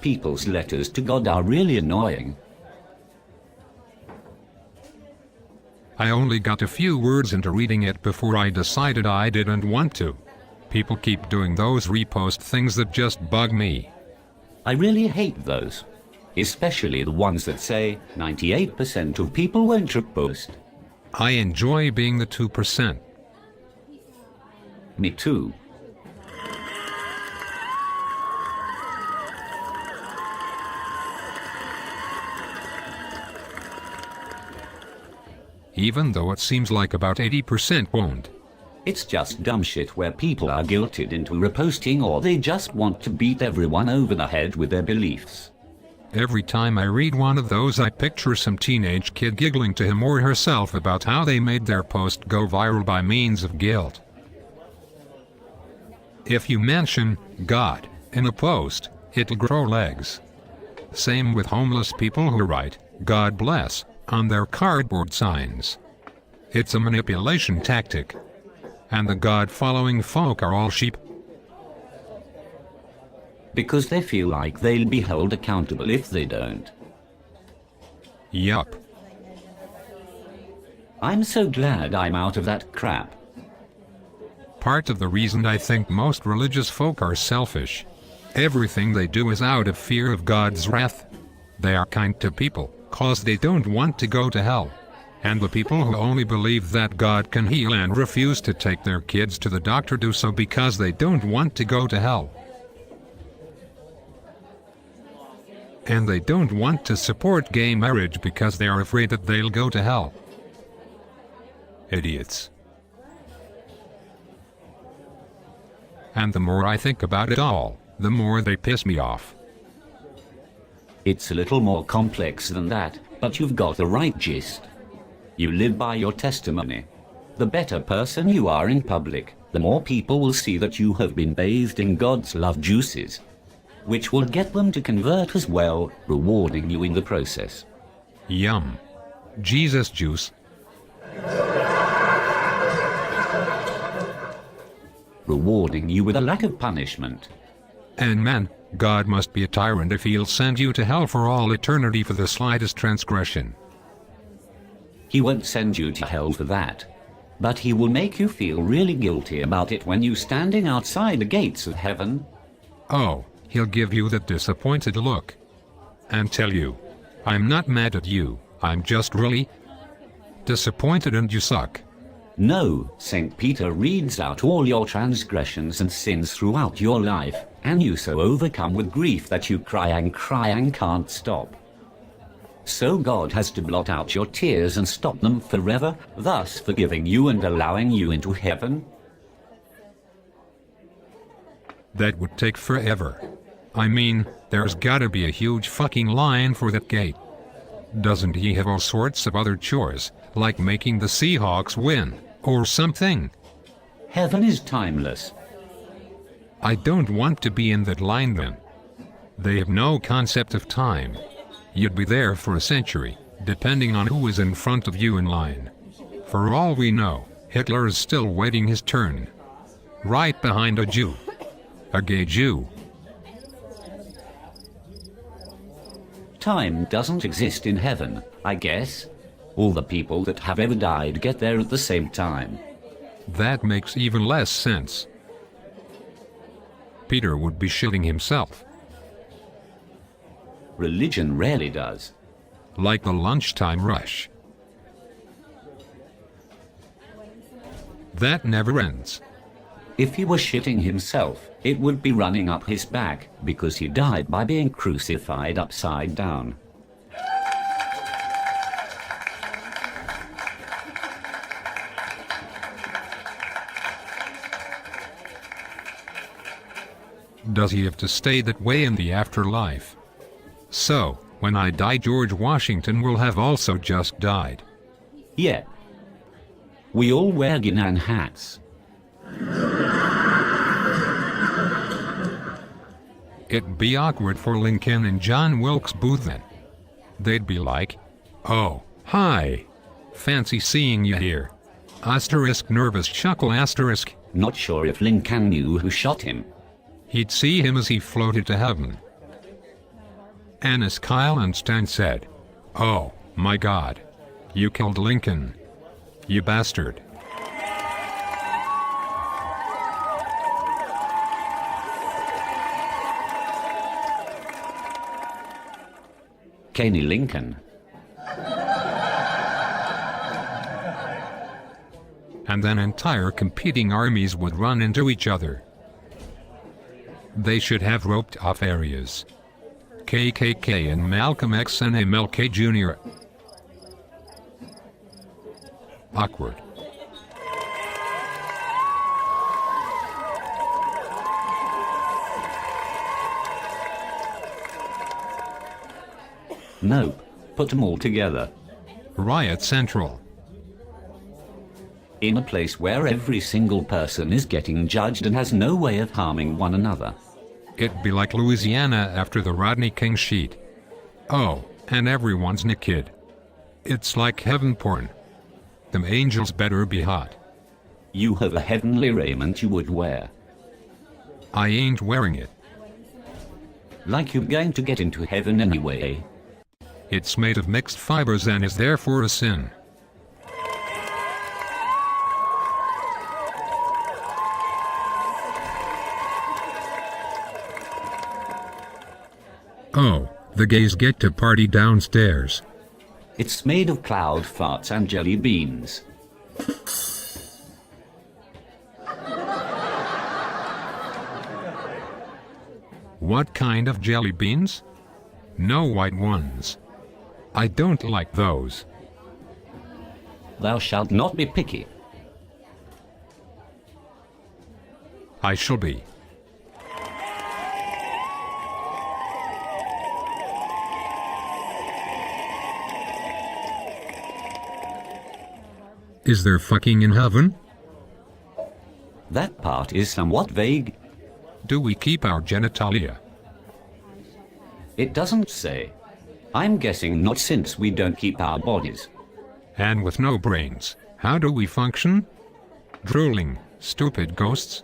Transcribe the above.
people's letters to God are really annoying. I only got a few words into reading it before I decided I didn't want to. People keep doing those repost things that just bug me. I really hate those. Especially the ones that say 98% of people won't repost. I enjoy being the 2%. Me too. Even though it seems like about 80% won't. It's just dumb shit where people are guilted into reposting, or they just want to beat everyone over the head with their beliefs. Every time I read one of those, I picture some teenage kid giggling to him or herself about how they made their post go viral by means of guilt. If you mention God in a post, it'll grow legs. Same with homeless people who write "God bless" on their cardboard signs. It's a manipulation tactic. And the God-following folk are all sheep. Because they feel like they'll be held accountable if they don't. Yup. I'm so glad I'm out of that crap. Part of the reason I think most religious folk are selfish. Everything they do is out of fear of God's wrath. They are kind to people, 'cause they don't want to go to hell. And the people who only believe that God can heal and refuse to take their kids to the doctor do so because they don't want to go to hell. And they don't want to support gay marriage because they are afraid that they'll go to hell. Idiots. And the more I think about it all, the more they piss me off. It's a little more complex than that, but you've got the right gist. You live by your testimony. The better person you are in public, the more people will see that you have been bathed in God's love juices, which will get them to convert as well, rewarding you in the process. Yum. Jesus juice. Rewarding you with a lack of punishment. And man, God must be a tyrant if he'll send you to hell for all eternity for the slightest transgression. He won't send you to hell for that. But he will make you feel really guilty about it when you're standing outside the gates of heaven. Oh, he'll give you that disappointed look. And tell you, I'm not mad at you, I'm just really disappointed and you suck. No, St. Peter reads out all your transgressions and sins throughout your life, and you so overcome with grief that you cry and can't stop. So God has to blot out your tears and stop them forever, thus forgiving you and allowing you into heaven? That would take forever. I mean, there's gotta be a huge fucking line for that gate. Doesn't he have all sorts of other chores, like making the Seahawks win, or something? Heaven is timeless. I don't want to be in that line then. They have no concept of time. You'd be there for a century, depending on who is in front of you in line. For all we know, Hitler is still waiting his turn. Right behind a Jew. A gay Jew. Time doesn't exist in heaven, I guess. All the people that have ever died get there at the same time. That makes even less sense. Peter would be shitting himself. Religion rarely does. Like the lunchtime rush. That never ends. If he were shitting himself, it would be running up his back, because he died by being crucified upside down. Does he have to stay that way in the afterlife? So, when I die, George Washington will have also just died. Yeah. We all wear Guinan hats. It'd be awkward for Lincoln and John Wilkes Booth then. They'd be like, "Oh, hi. Fancy seeing you here." Asterisk nervous chuckle asterisk. Not sure if Lincoln knew who shot him. He'd see him as he floated to heaven. Annis Kyllenstein said, "Oh, my God. You killed Lincoln. You bastard." Kenny Lincoln. And then entire competing armies would run into each other. They should have roped off areas. KKK and Malcolm X and MLK Jr. Awkward. Nope. Put them all together. Riot Central. In a place where every single person is getting judged and has no way of harming one another. It'd be like Louisiana after the Rodney King sheet. Oh, and everyone's naked. It's like heaven porn. Them angels better be hot. You have a heavenly raiment you would wear. I ain't wearing it. Like you're going to get into heaven anyway. It's made of mixed fibers and is therefore a sin. Oh, the gays get to party downstairs. It's made of cloud farts and jelly beans. What kind of jelly beans? No white ones. I don't like those. Thou shalt not be picky. I shall be. Is there fucking in heaven? That part is somewhat vague. Do we keep our genitalia? It doesn't say. I'm guessing not, since we don't keep our bodies. And with no brains, how do we function? Drooling, stupid ghosts.